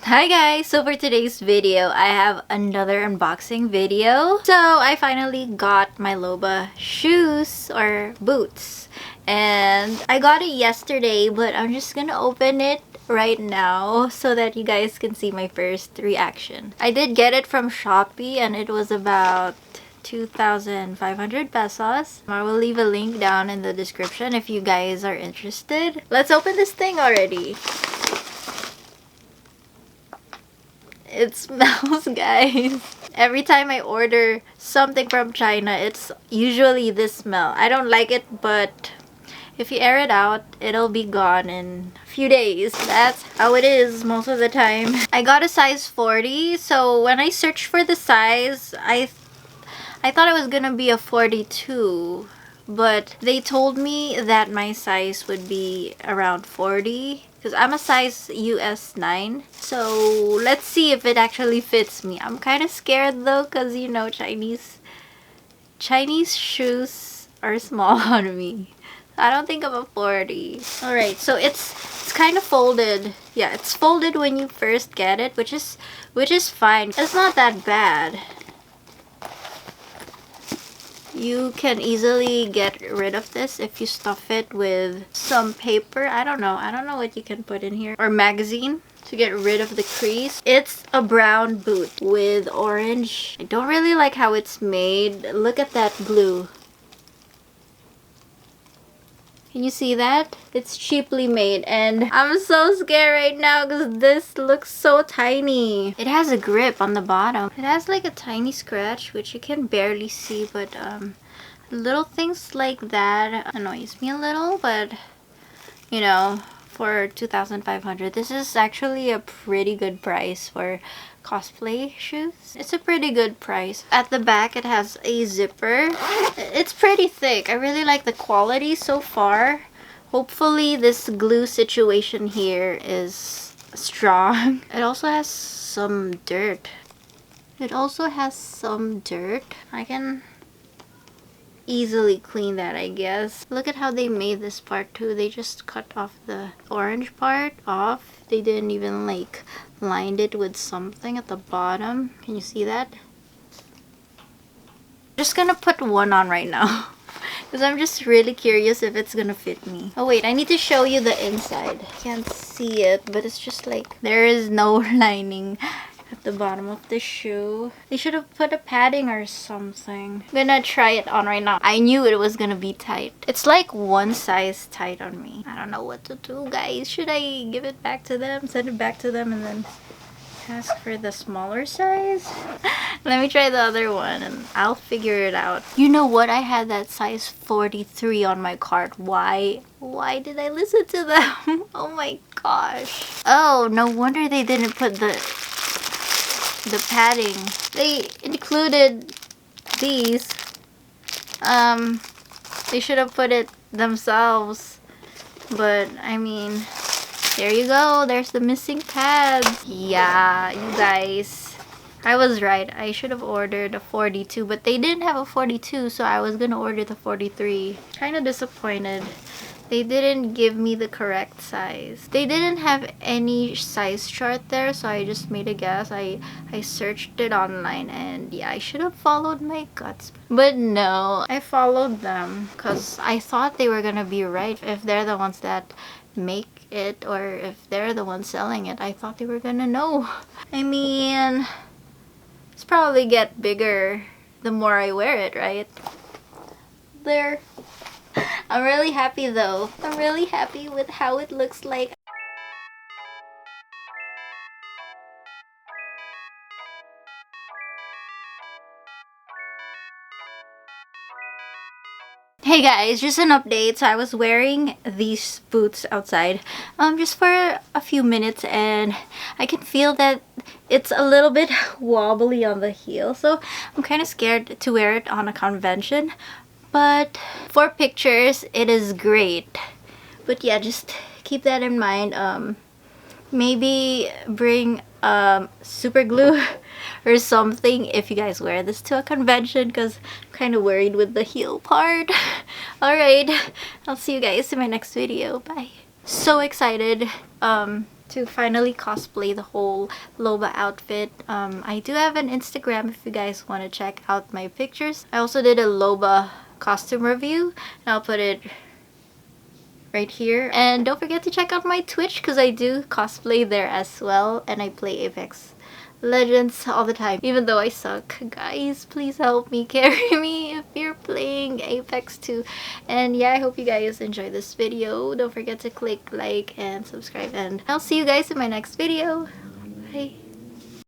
Hi guys! So for today's video, I have another unboxing video. So I finally got my LOBA shoes or boots. And I got it yesterday, but I'm just gonna open it right now so that you guys can see my first reaction. I did get it from Shopee and it was about 2,500 pesos. I will leave a link down in the description if you guys are interested. Let's open this thing already. It smells, guys. Every time I order something from China, it's usually this smell. I don't like it, but if you air it out, it'll be gone in a few days. That's how it is most of the time. I got a size 40, so when I searched for the size, I thought it was gonna be a 42, but they told me that my size would be around 40 because I'm a size US 9. So let's see if it actually fits me. I'm kind of scared though because you know Chinese shoes are small on me. I don't think I'm a 40. Alright, so it's kind of folded. Yeah, it's folded when you first get it, which is fine. It's not that bad. You can easily get rid of this if you stuff it with some paper. I don't know what you can put in here. Or magazine to get rid of the crease. It's a brown boot with orange. I don't really like how it's made. Look at that glue. Can you see that? It's cheaply made and I'm so scared right now because this looks so tiny. It has a grip on the bottom. It has like a tiny scratch which you can barely see, but little things like that annoys me a little, but you know, for 2,500, this is actually a pretty good price for cosplay shoes. It's a pretty good price. At the back, it has a zipper. It's pretty thick. I really like the quality so far. Hopefully, this glue situation here is strong. It also has some dirt. I can easily clean that, I guess. Look at how they made this part too. They just cut off the orange part off. They didn't even like lined it with something at the bottom. Can you see that? I'm just gonna put one on right now because I'm just really curious if it's gonna fit me. Oh wait, I need to show you the inside. Can't see it, but it's just like there is no lining at the bottom of the shoe. They should have put a padding or something. I'm gonna try it on right now. I knew it was gonna be tight. It's like one size tight on me. I don't know what to do, guys. Should I give it back to them, send it back to them, and then ask for the smaller size? Let me try the other one and I'll figure it out. You know what? I had that size 43 on my cart. Why did I listen to them? Oh my gosh. Oh, no wonder they didn't put the padding. They included these. They should have put it themselves. But I mean, there you go. There's the missing pads. Yeah, you guys, I was right. I should have ordered a 42, but they didn't have a 42, so I was gonna order the 43. Kind of disappointed. They didn't give me the correct size. They didn't have any size chart there, so I just made a guess. I searched it online and yeah, I should have followed my guts. But no, I followed them because I thought they were gonna be right. If they're the ones that make it or if they're the ones selling it, I thought they were gonna know. I mean, it's probably get bigger the more I wear it, right? There. I'm really happy though. I'm really happy with how it looks like. Hey guys, just an update. So I was wearing these boots outside just for a few minutes and I can feel that it's a little bit wobbly on the heel. So I'm kind of scared to wear it on a convention. But for pictures, it is great. But yeah, just keep that in mind. Maybe bring super glue or something if you guys wear this to a convention because I'm kind of worried with the heel part. Alright, I'll see you guys in my next video. Bye. So excited. to finally cosplay the whole LOBA outfit. I do have an Instagram if you guys want to check out my pictures. I also did a LOBA costume review, and I'll put it right here. And don't forget to check out my Twitch because I do cosplay there as well, and I play Apex Legends all the time, even though I suck. Guys, please help me, carry me if you're playing Apex too. And yeah, I hope you guys enjoyed this video. Don't forget to click like and subscribe, and I'll see you guys in my next video. Bye.